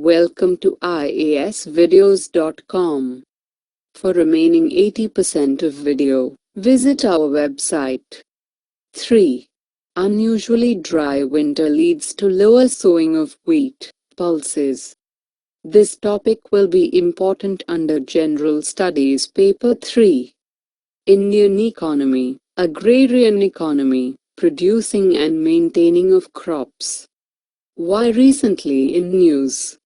Welcome to iasvideos.com. For remaining 80% of video, visit our website. 3. Unusually dry winter leads to lower sowing of wheat pulses. This topic will be important under General Studies Paper 3. Indian economy, agrarian economy, producing and maintaining of crops. Why recently in news?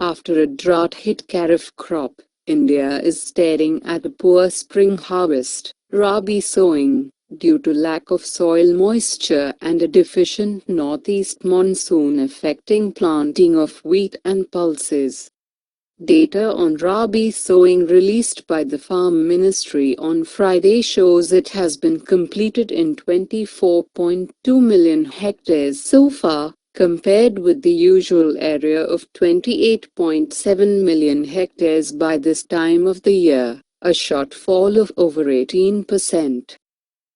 After a drought-hit kharif crop, India is staring at a poor spring harvest, rabi sowing, due to lack of soil moisture and a deficient northeast monsoon affecting planting of wheat and pulses. Data on rabi sowing released by the Farm Ministry on Friday shows it has been completed in 24.2 million hectares so far, compared with the usual area of 28.7 million hectares by this time of the year, a shortfall of over 18%.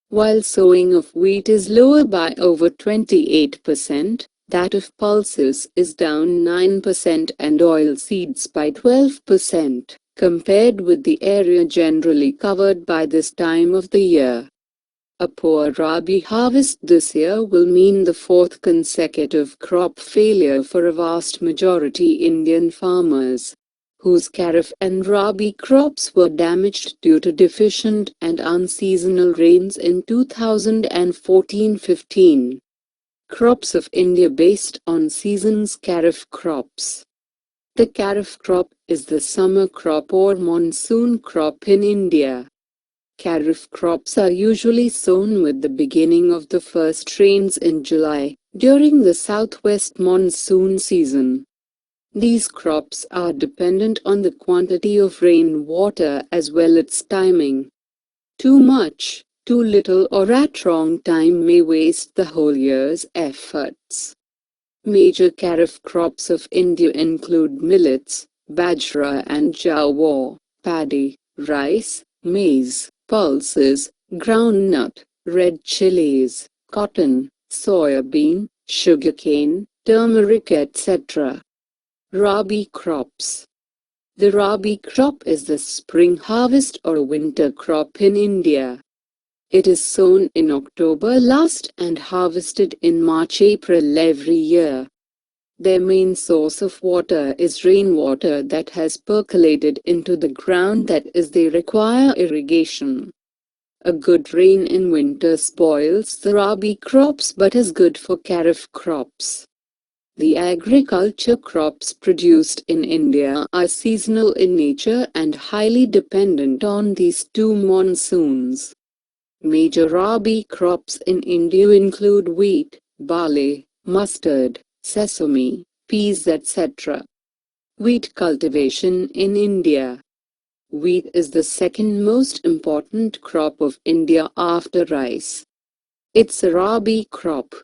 While sowing of wheat is lower by over 28%, that of pulses is down 9% and oilseeds by 12%, compared with the area generally covered by this time of the year. A poor rabi harvest this year will mean the fourth consecutive crop failure for a vast majority Indian farmers, whose kharif and rabi crops were damaged due to deficient and unseasonal rains in 2014-15. Crops of India based on seasons. Kharif crops. The kharif crop is the summer crop or monsoon crop in India. Kharif crops are usually sown with the beginning of the first rains in July, during the southwest monsoon season. These crops are dependent on the quantity of rainwater as well as its timing. Too much, too little or at wrong time may waste the whole year's efforts. Major kharif crops of India include millets, bajra and jawar, paddy, rice, maize, pulses, groundnut, red chilies, cotton, soybean, sugarcane, turmeric etc. Rabi crops. The rabi crop is the spring harvest or winter crop in India. It is sown in October last and harvested in March-April every year. Their main source of water is rainwater that has percolated into the ground, that is, they require irrigation. A good rain in winter spoils the rabi crops but is good for kharif crops. The agriculture crops produced in India are seasonal in nature and highly dependent on these two monsoons. Major rabi crops in India include wheat, barley, mustard, sesame, peas etc. Wheat cultivation in India. Wheat is the second most important crop of India after rice. It's a rabi crop.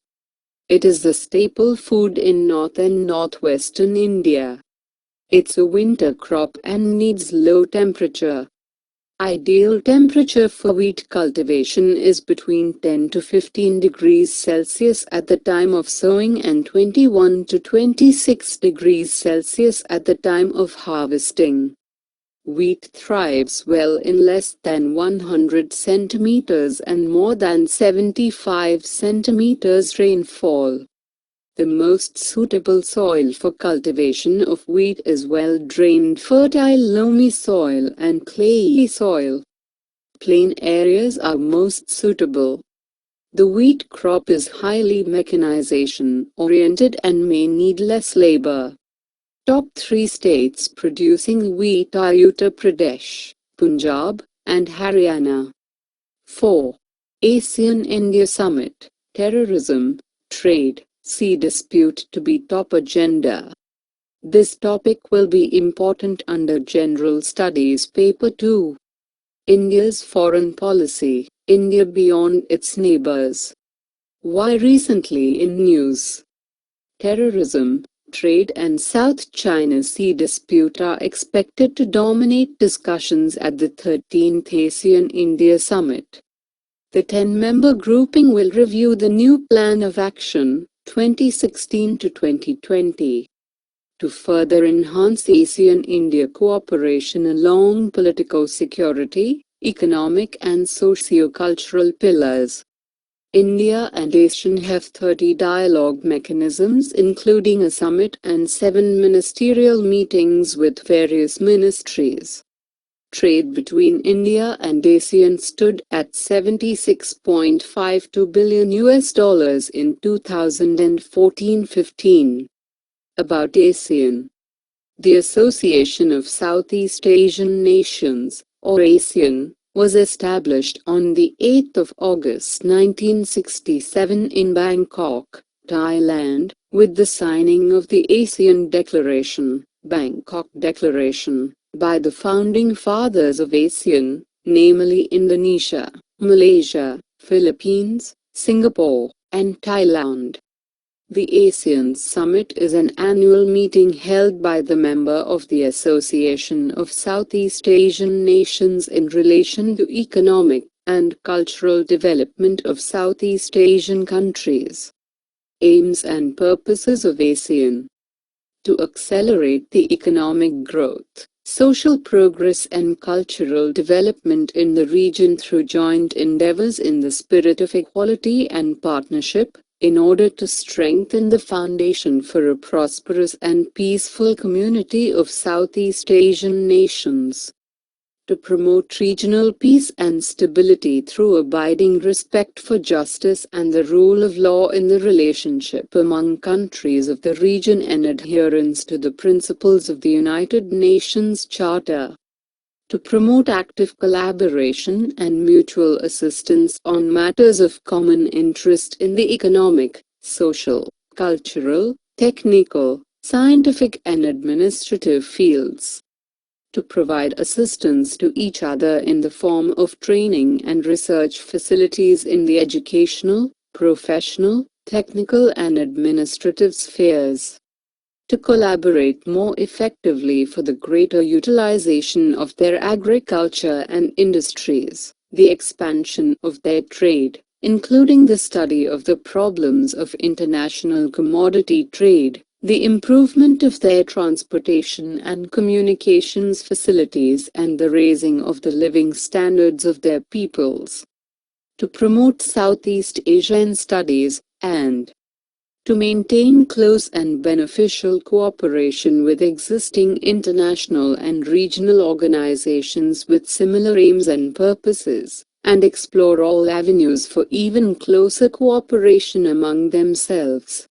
It is the staple food in north and northwestern India. It's a winter crop and needs low temperature. Ideal temperature for wheat cultivation is between 10 to 15 degrees Celsius at the time of sowing and 21 to 26 degrees Celsius at the time of harvesting. Wheat thrives well in less than 100 centimeters and more than 75 centimeters rainfall. The most suitable soil for cultivation of wheat is well-drained fertile loamy soil and clayey soil. Plain areas are most suitable. The wheat crop is highly mechanization-oriented and may need less labor. Top 3 states producing wheat are Uttar Pradesh, Punjab, and Haryana. 4. ASEAN-India Summit, Terrorism, Trade, Sea dispute to be top agenda. This topic will be important under General Studies Paper 2. India's foreign policy, India beyond its neighbors. Why recently in news? Terrorism, trade and South China Sea dispute are expected to dominate discussions at the 13th ASEAN-India Summit. The 10-member grouping will review the new Plan of Action, 2016 to 2020. to further enhance ASEAN-India cooperation along political security, economic and socio-cultural pillars. India and ASEAN have 30 dialogue mechanisms including a summit and 7 ministerial meetings with various ministries. Trade between India and ASEAN stood at $76.52 billion in 2014-15. About ASEAN. The Association of Southeast Asian Nations, or ASEAN, was established on the 8th of August 1967 in Bangkok, Thailand, with the signing of the ASEAN Declaration, Bangkok Declaration, by the founding fathers of ASEAN, namely Indonesia, Malaysia, Philippines, Singapore, and Thailand. The ASEAN Summit is an annual meeting held by the member of the Association of Southeast Asian Nations in relation to economic and cultural development of Southeast Asian countries. Aims and purposes of ASEAN: to accelerate the economic growth, social progress and cultural development in the region through joint endeavors in the spirit of equality and partnership, in order to strengthen the foundation for a prosperous and peaceful community of Southeast Asian nations. To promote regional peace and stability through abiding respect for justice and the rule of law in the relationship among countries of the region and adherence to the principles of the United Nations Charter. To promote active collaboration and mutual assistance on matters of common interest in the economic, social, cultural, technical, scientific and administrative fields. To provide assistance to each other in the form of training and research facilities in the educational, professional, technical and administrative spheres. To collaborate more effectively for the greater utilization of their agriculture and industries, the expansion of their trade, including the study of the problems of international commodity trade, the improvement of their transportation and communications facilities and the raising of the living standards of their peoples. To promote Southeast Asian studies, and to maintain close and beneficial cooperation with existing international and regional organizations with similar aims and purposes, and explore all avenues for even closer cooperation among themselves.